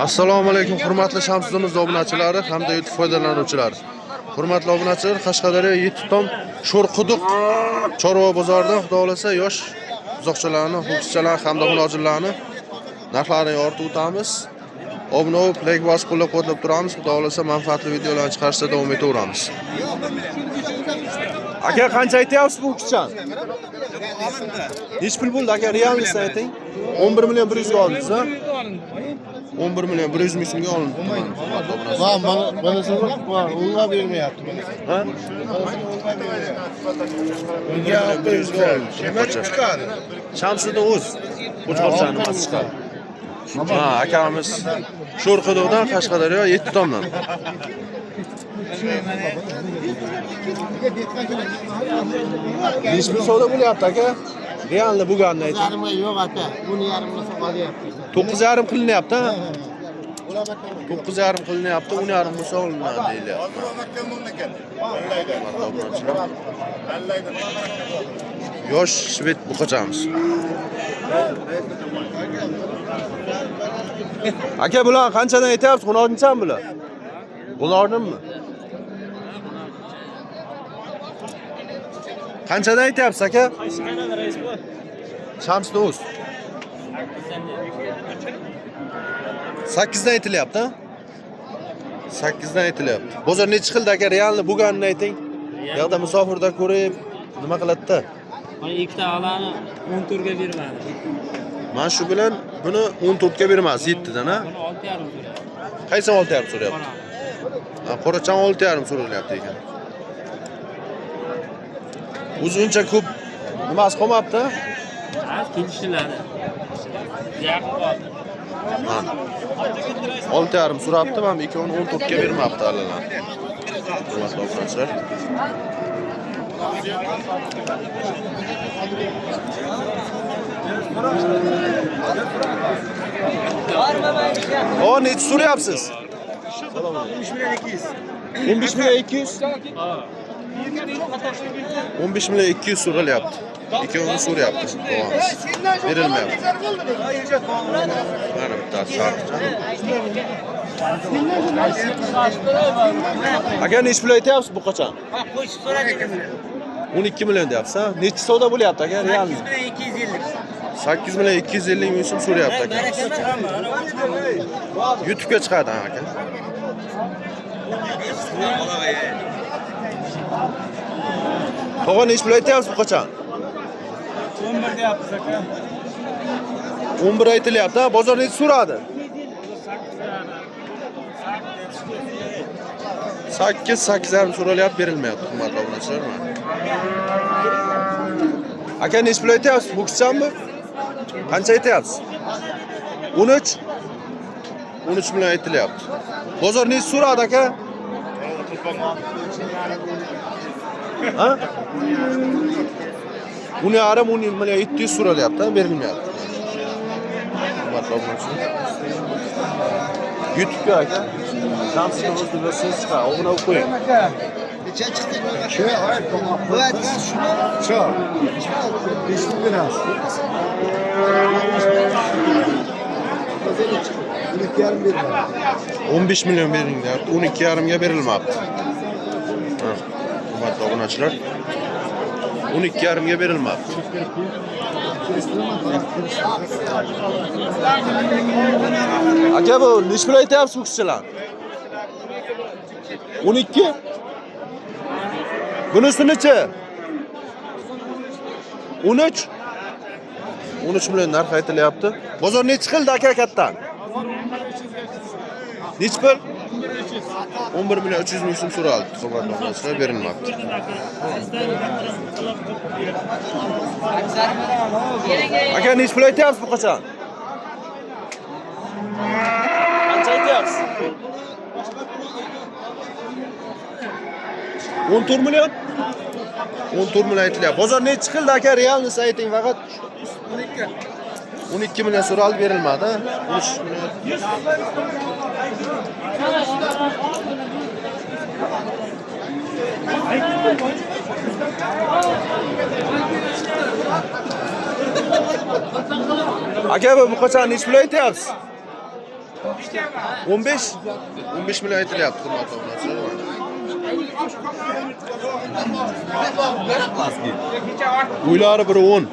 Assalomu alaykum hurmatli Shamsiddin obunachilari hamda YouTube foydalanuvchilari. Hurmatli obunachilar, Qashqadaryo Yettom Sho'rquduq chorva bozorida xudo xolasa yosh buzoqchalarni, ho'kizchalar hamda muhojirlarni narxlarini yoritib o'tamiz. Obuna bo'lib, like bosib qo'llab-quvvatlab turamiz. Xudo xolasa manfaatli videolarni chiqarishda davom etaveramiz. Aka, qancha aytyapsiz bu ho'kizcha? Nech pul bo'ldi aka? Realni ayting. 11 million 100 ga oldingiz, ha? 11 million 100 ming so'mga olindi. Bana sana unga vermeyapti. Ha? Unga 100 ga olindi. Shemak chiqadi. Shamsiddin o'z qo'chqorchani nimasi chiqadi? Ha, akamiz Sho'rquduqdan Qashqadaryo Yettomdan. Nech pul savdo bo'lyapti aka? Realni bo'lganini ayting. Yarmi yo'q aka. Buni yarmini so'qalyapti. 9,5 qilinyapti, ha? 9,5 qilinyapti, 10,5 bo'lsa olinadi deyilyapti. Yosh shved buqachamiz. Aka, bular qanchadan aytyapsiz? 16-chami bular? Bularnimi? Qanchadan aytyapsiz aka? Shamsiddin o'z. 8dan aytilyapti, ha? 8dan aytilyapti. Bozor necha qildi aka? Realni bo'lganini ayting. Yo'qda musofirda ko'rib nima qiladi-da? Mana ikkita alani 14 ga bermadi. Men shu bilan buni 14 ga bermas, 7 dan, ha? Buni 6,5 so'rayapti. Qaysi 6,5 so'rayapti? Ha, qoracham 6,5 so'ralyapti ekan. Uzuncha ko'p nimasi qolmabdi? Ha, kelishiladi. Yaqin qoldi. Ha. 6,5 so'rabdi, men ikkovini 14 ga bermabdi halilar. Hurmatli obunachilar. O, necha so'rayapsiz? 15 million 200. 15 million 200 so'ralyapti. Ikkovini so'rayapti. Berilmayapti. Mana bittasi sariqcha. Aka, necha pul aytyapsiz bu qachon? Qo'shib so'radik. 12 million deyapsiz, ha? Necha savdo bo'lyapti aka? Realni? 250. 8 million 250 ming so'm so'rayapti aka. YouTube'ga chiqadi aka. Tog'a necha pul aytyapsiz bu qachon? 11 deyapsiz aka. 11 aytilyapti, ha? Bozor necha so'radi? 8,5 so'ralyapti, berilmayapti. Hurmatli obunachilar. Aka, necha pul aytyapsiz? Bu qachonmi? Qancha aytyapsiz? 13. 13 million aytilyapti. Bozor necha so'radi aka? Ha? 10,5 million 700 so'ralyapti, berilmayapti. Hurmatli obunachilar. YouTube'ga aka. Shamsiddin o'z videosiz chiqadi. Obuna bo'lib qo'ying. Necha chiqdi? Shu. Bu aytgan shuni. Shu. 5 ming biraz. 12,5 berdi. 15 million bering deyapti. 12,5 ga berilmabdi. Ha. Hurmatli obunachilar. 12,5 ga berilmabdi. Aka, bu necha pul aytyapsiz bu kishilar? 12? Bunisi necha? 13? 13 million narx aytilyapti. Bozor necha qildi aka kattan? Necha pul? 11 million 300 ming so'm so'raldi. Hurmatli obunachilar, berilmabdi. Aka, necha pul aytyapsiz bu qachon? Qancha aytyapsiz? 14 million? 14 million aytilyapti. Bozor necha qildi aka? Realni ayting faqat. 12 million so'raldi, berilmadi. 13 million. Aka, bu qachon necha pul aytyapsiz? 15? 15 million aytilyapti, hurmatli obunachilar. Uylari biri 10.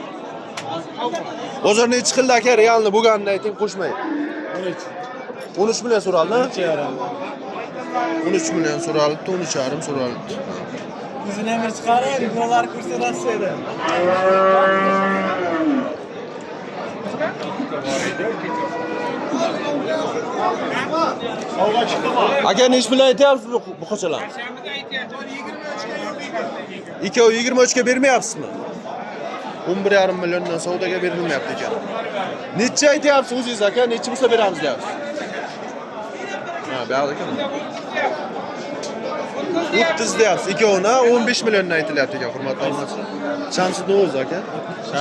Bozor nechi qildi aka? Realni bo'lganini ayting, qo'shmay. 13 million so'raldi. 13 million so'raldi, 13,5 so'raldi. O'zini ham chiqarib, dolar kursi Rossiyada. Aka nechi million aytyapsiz bu qochalar? 23 ga bermayapsizmi? 11,5 milliondan savdoga berilmayapti ekan. Necha aytyapsiz o'zingiz aka? Necha bo'lsa beramiz deyapsiz? Ha, bu yoqda ekan. 30 deyapsiz. Ikkovini 15 milliondan aytilyapti ekan, hurmatli obunachilar. Shamsiddin O'z aka.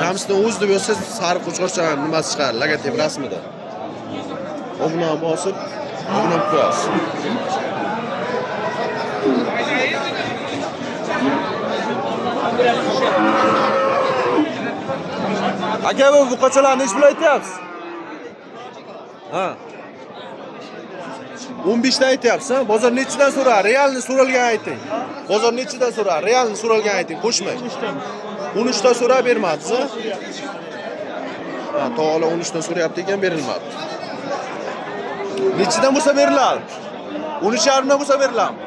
Shamsiddin O'z deb yozsa sariq qo'chqorcha nimasi chiqadi, logotip rasmida. Obuna bosib, obuna qo'yasiz. Aka bu qochalarni ish bilan aytyapsiz? Ha. 15 dan aytyapsiz, ha? Bozor nechidan so'rar? Realni so'ralgan ayting. Bozor nechidan so'rar? Realni so'ralgan ayting, qo'shmang. 13 dan so'rab bermadingiz, ha? Ha, to'g'ri 13 dan so'rayapti ekan, berilmadi. Nechidan bo'lsa beriladi? 13,5 dan bo'lsa beriladi.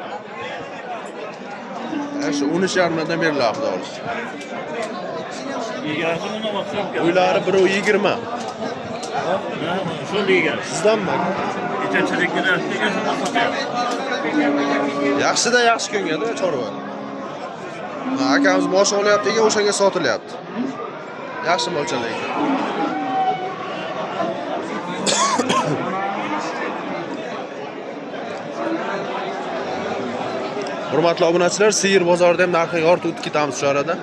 Shu 13,5 dan beriladi, xolos. Uylari 120. Shu degan. Sizdanmi? Yetakchilikda Yaxshida yaxshi ko'ngada chorva. Akamiz bosh olyapti ekan, o'shanga sotilyapti. Yaxshi mo'ljalda ekan. Hurmatli obunachilar, Siyir bozorida ham narxi yoritib o'tib ketamiz shu arada.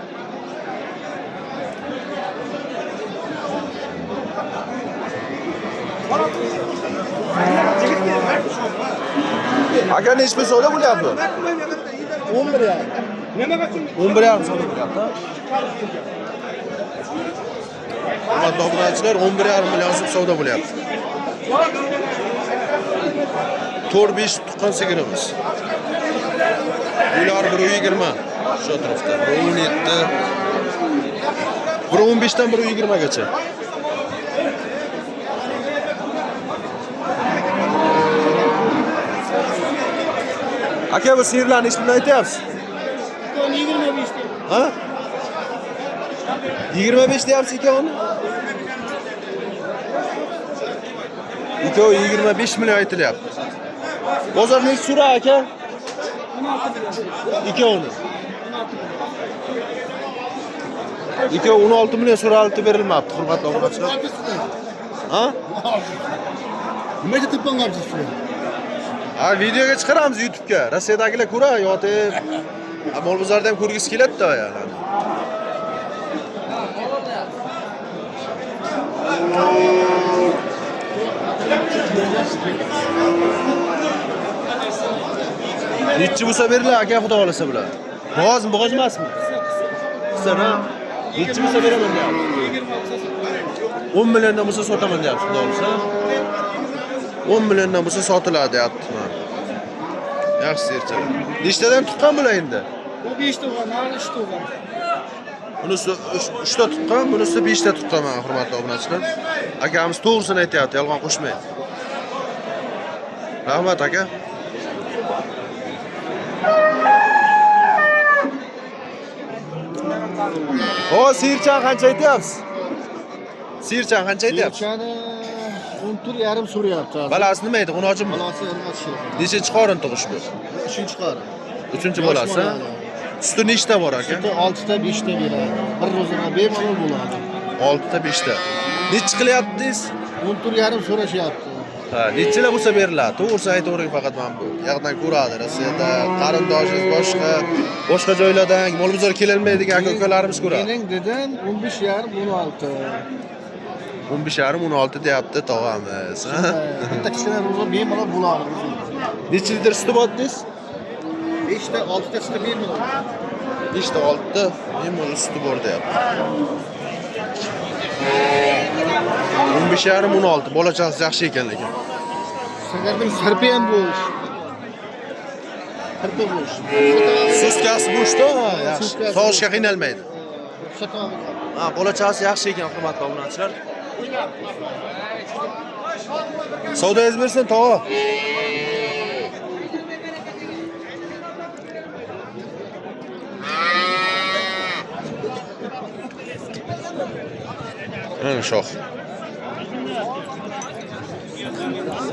Aka nechi pul savdo bo'lyapti? 11 ya. 11,5 savdo bo'lyapti. Hurmatli obunachilar, 11,5 million so'm savdo bo'lyapti. 4-5 tuqqan sigirimiz. Ular 120 shu tarafda. 17. 115 dan 120 gacha. Aka bu sirlarni ish bilan aytyapsiz? 25 ta. Ha? 25 deyapsiz ikkovini? Ikkov 25 million aytilyapti. Bozor nechi so'ra aka? 16 million. Ikkovini. Ikkov 16 million so'ralib berilmabdi, hurmatli obunachilar. Ha? Nimaga tepang qilibsiz? Ha, videoga chiqaramiz YouTube'ga. Rossiyadagilar ko'ra yotib, mol bozorda ham ko'rgisi keladi-da yani. Nechi bo'lsa beringlar aka, xudo xolasa bular. Bo'g'ozmi, bo'g'oz emasmi? Qisqa, nechi bo'lsa beraman deyapti. 10 milliondan bo'lsa sotaman deyapti, xudo xolasa. 10 milliondan bo'lsa sotiladi deyapti. Yaxshi serchalar. Nechtadan tuqqan bular endi? Bu 5 ta bo'lgan, nari 3 ta bo'lgan. Bunisi 3 ta tuqqan, bunisi 5 ta tuqqan, hurmatli obunachilar. Akamiz to'g'risini aytyapti, yolg'on qo'shmaydi. Rahmat aka. O, sirchan qancha aytyapsiz? Sirchan qancha aytyapsiz? Chani 14,5 so'rayapti. Balasi nima edi? G'unojimi? Balasi 26. Nechinchi qorin tug'ish bu? 3-chi qari. 3-bolasi. Suti nechta bor aka? Suti 6 ta, 5 ta beradi. Bir ro'zana bemalol bo'ladi. 6 ta, 5 ta. Nechi qilyapsiz? 14,5 so'rashyapti. Ha, nechilar bo'lsa beriladi. To'g'risini aytavering faqat men bu. Yoqdan ko'radi, Rossiyada qarindoshingiz boshqa joylardan mol bozor kelolmaydigan aka-ukalarimiz ko'radi. Mening dedim 15,5 16. 15,5 16 deyapti tog'amiz. Bitta kichkina ro'za bemalol bo'ladi. Necha litr suti bor dedingiz? 5 ta, 6 ta suti bemalol. 5 ta 6 ta bemalol suti bor deyapti. 15,5 16 bola chaqasi yaxshi ekan lekin. Sakardan sarpi ham bo'sh. Sarpi bo'sh. Suskasi bo'shda, yaxshi. Suskasi Sog'ishga qiynalmaydi. Sotamiz. Ha, bolachasi yaxshi ekan, hurmatli obunachilar. Savdoyingiz bersin, tog'a. Mana shoh.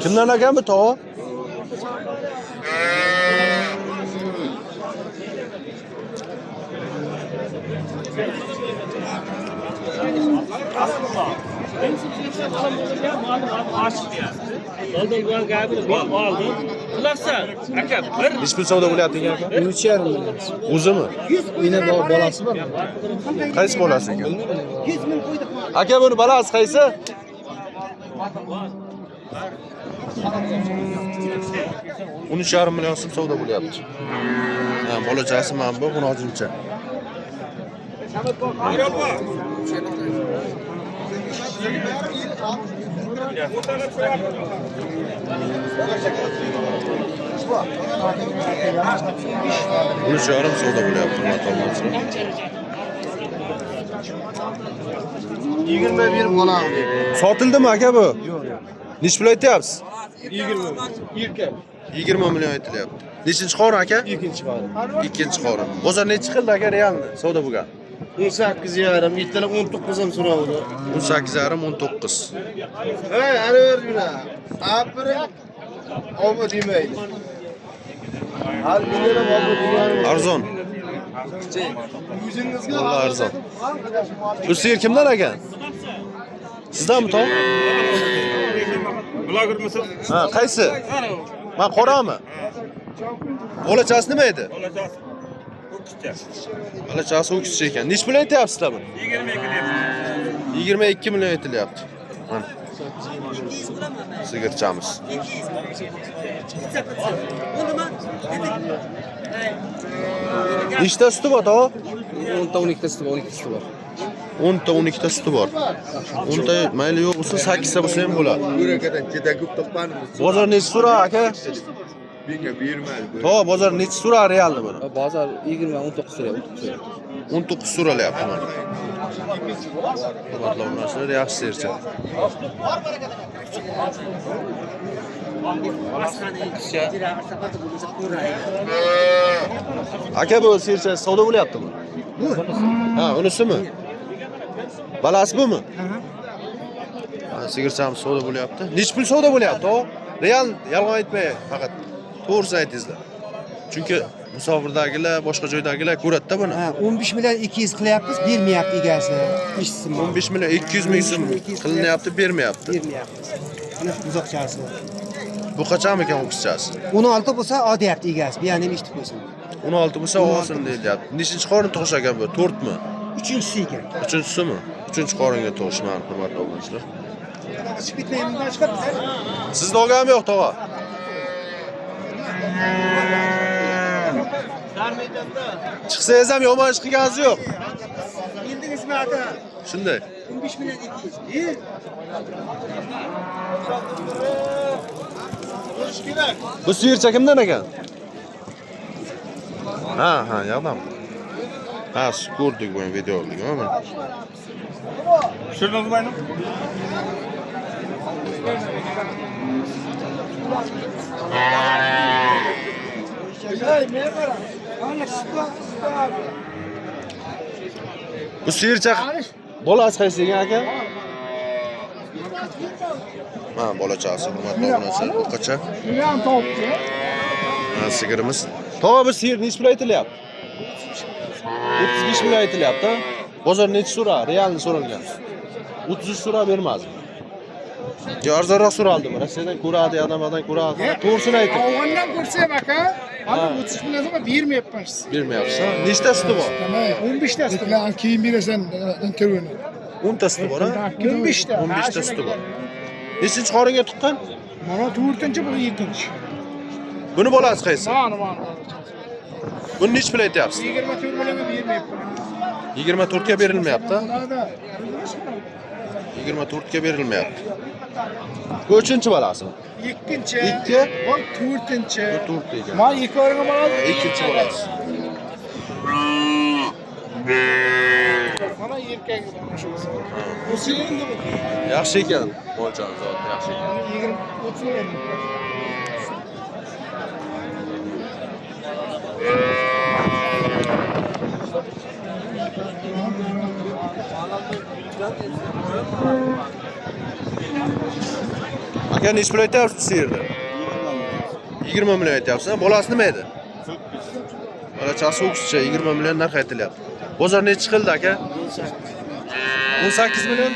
Kimdan ekan bu tog'a? Nechi pul savdo bo'lyapti aka? 3,5 million. O'zimi? Uyda bolasi bor. Qaysi bolasi ekan? Aka buni balasi qaysi? Uni 3,5 million so'm savdo bo'lyapti. Ha, bolachasi mana bu, buni hozircha. Uni sharim savdo bo'lyapti, mato'lmasini. 21 bola. Sotildimi aka bu? Yo'q. Nechi pul aytyapsiz? 20. 20 million aytilyapti. Nechinchi qorin aka? Ikkinchi qorin. Ikkinchi qorin. Bozor nechi qildi aka realni savdo bo'lgan? 18,5, yettalar 19 ham so'ravdi. 18,5 19. Hey, ana o'rgina. Apri. Olma demaydi. Har kunlar ham olma degani. Arzon. O'zingizga Vallahi arzon. Bu sigir kimdan ekan? Sizdanmi tog'? Blogermisiz? Ha, qaysi? Men qorami? Bolachasi nima edi? Bolachasi o'kizcha ekan. Nech pul aytyapsizlar buni? 22 million aytilyapti. Mana. Sigirchamiz. Nechta suti bor tog'a? 10 ta 12 ta suti bor, 12 ta suti bor. 10 ta 12 ta suti bor. 10 ta mayli yo'q bo'lsa 8 ta bo'lsa ham bo'ladi. Yurakadan juda ko'p topganmiz. Bozor nechi so'ra aka? Menga bermadi. Tog'a bozor nechi so'ra realni buni? Bozor 20 19 so'rayapti. 19 so'ralyapti mana. Hurmatli obunachilar, yaxshi sercha. Aka bu sercha savdo bo'lyaptimi? Bu. Ha, unisimi? Balasi bumi? Ha, sigirchamiz savdo bo'lyapti. Nech pul savdo bo'lyapti? Real yolg'on aytmay, faqat to'g'risini aytingizlar. Chunki musofirdagilar, boshqa joydagilar ko'radi-da buni. Ha, 15 million 200 qilyapmiz, bermayapti egasi. Ishsiz. 15 million 200 ming so'm qilinyapti, bermayapti. Bermayapti. Ana uzoqchasi. Bu qachon ekan o'qishchasi? 16 bo'lsa odyapti egasi, bu yana eshitib qo'ysin. 16 bo'lsa olsin deyapti. Nechinchi qorin tug'ish ekan bu? 4 mi? 3-inchisi ekan. 3-chisimi? 3-qoringa tug'ishman, hurmatli obunachilar. Chiqib ketmaymi, bundan chiqib. Sizda olganmi yo'q, tog'a? Chiqsangiz ham yomon ish qilganingiz yo'q. Endi xizmati Shunday. 15 million 200. Bu sigircha kimdan ekan? Ha, yo'qdan. Ha, ko'rdik bu videolik, mana. Şuradan bayım. Bu sigircha bolasi qaysi ekan aka? Ha, bolachasi, hurmatli obunachilar, bu qacha. Ha, sigirimiz. Tog'a bu sigir nech pul aytilyapti? 35 million aytilyapti. Bozor nechi so'ra? Realni so'ralgan. 33 so'ra bermadi. Yo, arzonroq so'raldim. Rossiyadan ko'radi, adamlardan ko'radi. To'g'risini ayting. Avvaldan ko'rsam aka, hali 33 million so'm bermayapmiz. Bermayapsiz. Nechta suti bor? 15 ta suti. Keyin berasan intervyuni. 10 ta suti bor, ha? 15 ta. 15 ta suti bor. Nechinchi qoringa tuqqan? Mana 4-chi, bu 7-chi. Buni bolasi qaysi? Mana. Buni nech pul aytyapsiz? 24 million bermayapti. 24 ga berilmayapti. 24 ga berilmayapti. Bu 3-chi bolasimi? Ikkinchi. Ikki. Bu 4-chi. Bu 4 ekan. Mana ikki o'ringa bo'ladi. 2-chi bolasi. Mana erkagi bo'lmoqchi. Bu singildi bu. Yaxshi ekan. Mo'ljon zot yaxshi ekan. 20 million. Aka nech pul aytyapsiz bu yerda? 20 million aytyapsiz. Bolasi nima edi? Bolachasi o'kscha 20 million narx aytilyapti. Bozor nechi qildi aka? 18 million.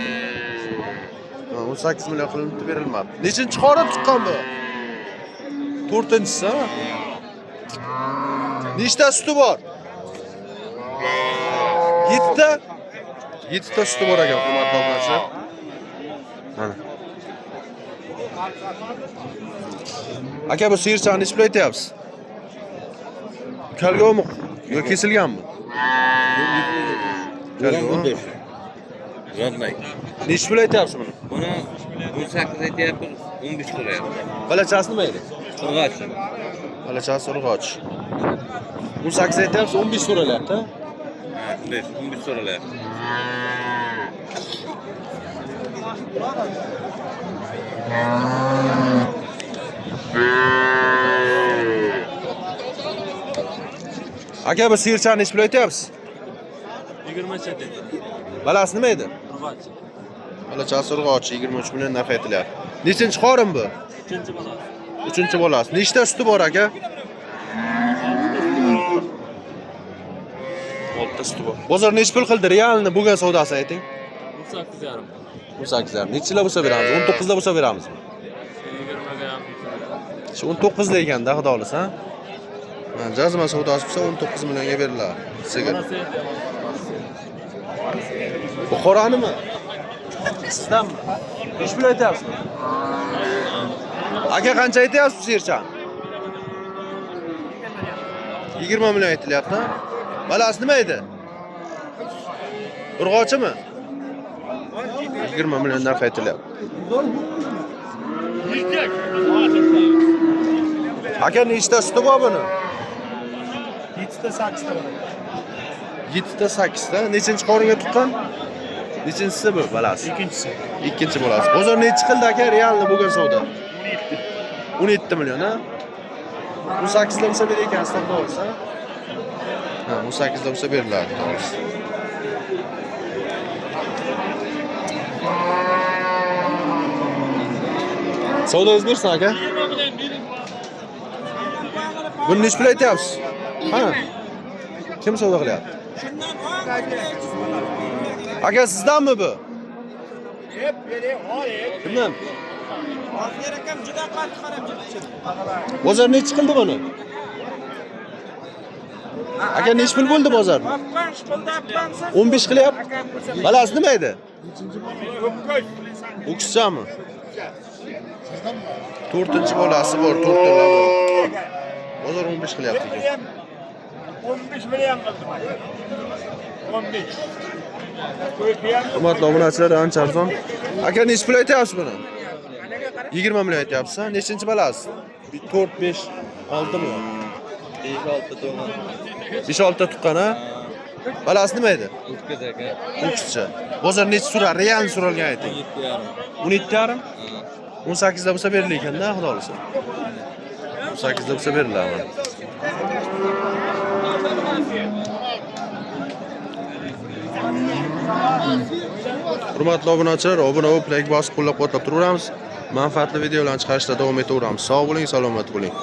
18 million qilinib berilmadi. Nechinchi qora chiqqan bu? 4-chisi. Nechta suti bor? 7 ta. 7 ta suti bor ekan, hurmatli obunachilar. Mana. Aka bu sirchani nech pul aytyapsiz? Kalgovmi? Yo kesilganmi? Kalgov. Rodnay. Nech pul aytyapsiz buni? Buni 18 aytyapmiz, 15 so'rayapmiz. Balachasi nima edi? Urg'och. Balachasi urg'och. 18 aytyapsiz, 15 so'ralyapti. Ha, 15 so'ralyapti. Aka bu sirchani nech pul aytyapsiz? 23 dedi. Balasi nima edi? Urg'och. Balachasi urg'och 23 million narx aytilyapti. Nechinchi qorin bu? 3-chi bo'ladi. 3-chi bolasi. Nechta suti bor aka? 6ta suti bor. Bozor nech pul qildi? Realni bo'lgan savdosi ayting. 18,5. 18'lar. Nechilar bo'lsa beramiz? 19'da bo'lsa beramizmi? 20 ga ham. Shu 19 deganda xudo xolisa. Mana jazma savdosi bo'lsa 19 millionga beriladi. Sizga. Bu qoranimi? Sizdanmi? Nech pul aytyapsiz? Aka qancha aytyapsiz sirchan? 20 million aytilyapti. Balasi nima edi? Urg'ochimi? 20 million narx aytilyapti. Aka nechta suti bor buni? 7 ta 8 ta bor. 7 ta 8 ta. Nechinchi qoringa tuqqan? Nechinchisi bu balasi? Ikkinchisi. Ikkinchi bolasi. Bozor nechi qildi aka? Realni bo'lgan savdo. 17 million ha? 18 da bo'lsa berar ekansiz, to'g'ri bo'lsa. Ha, 18 da bo'lsa beriladi, to'g'ri. Savdoingiz bersin aka. Buni nech pul aytyapsiz? Ha? Kim savdo qilyapti? Aka sizdanmi bu? Kimdan? Bozor nechi qildi buni? Aka nech pul bo'ldi bozor? 15 qilyapti. Balasi nima edi? O'ksami? 4-chi bolasi bor, 4 tala bor. Bozor 15 qilyapti ekan. 15 million qildim. 15. Hurmatli obunachilar, ancha arzon. Aka nech pul aytyapsiz buni? 20 million aytyapsiz. Nechinchi balasi? 4, 5, 6 mi? 5-6 ta tuqqan ha? Balasi nima edi? O'kscha. Bozor nechi so'rar? Realni so'ralgan ayting. 17,5. 18 da bo'lsa beriladi ekanda, xudo xolisa. 18 da bo'lsa beriladi mana. Hurmatli obunachilar, obuna bo'lib, like bosib qo'llab-quvvatlab turaveramiz. Manfaatli videolarni chiqarishda davom etaveramiz. Sog' bo'ling, salomat bo'ling.